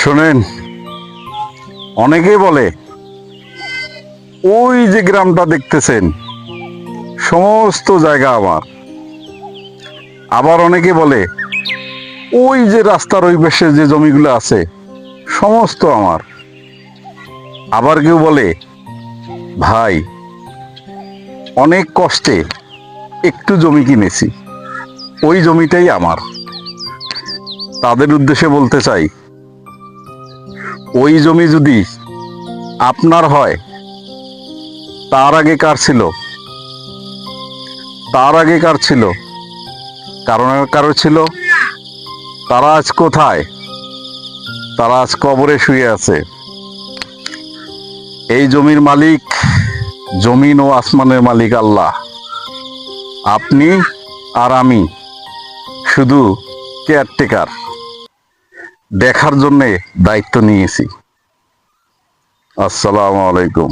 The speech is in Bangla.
শোনেন, অনেকেই বলে ওই যে গ্রামটা দেখতেছেন সমস্ত জায়গা আমার। আবার অনেকে বলে ওই যে রাস্তার ওই পাশে যে জমিগুলো আছে সমস্ত আমার। আবার কেউ বলে ভাই অনেক কষ্টে একটু জমি কিনেছি, ওই জমিটাই আমার। তাদের উদ্দেশ্যে বলতে চাই, ওই জমি যদি আপনার হয়, তার আগে কার ছিল? তার আগে কার ছিল? কারণ কারো ছিল। তারা আজ কোথায়? তারা আজ কবরে শুয়ে আছে। এই জমির মালিক, জমিন ও আসমানের মালিক আল্লাহ। আপনি আর আমি শুধু কেয়ারটেকার, দেখার জন্যে দায়িত্ব নিয়েছি। আসসালামু আলাইকুম।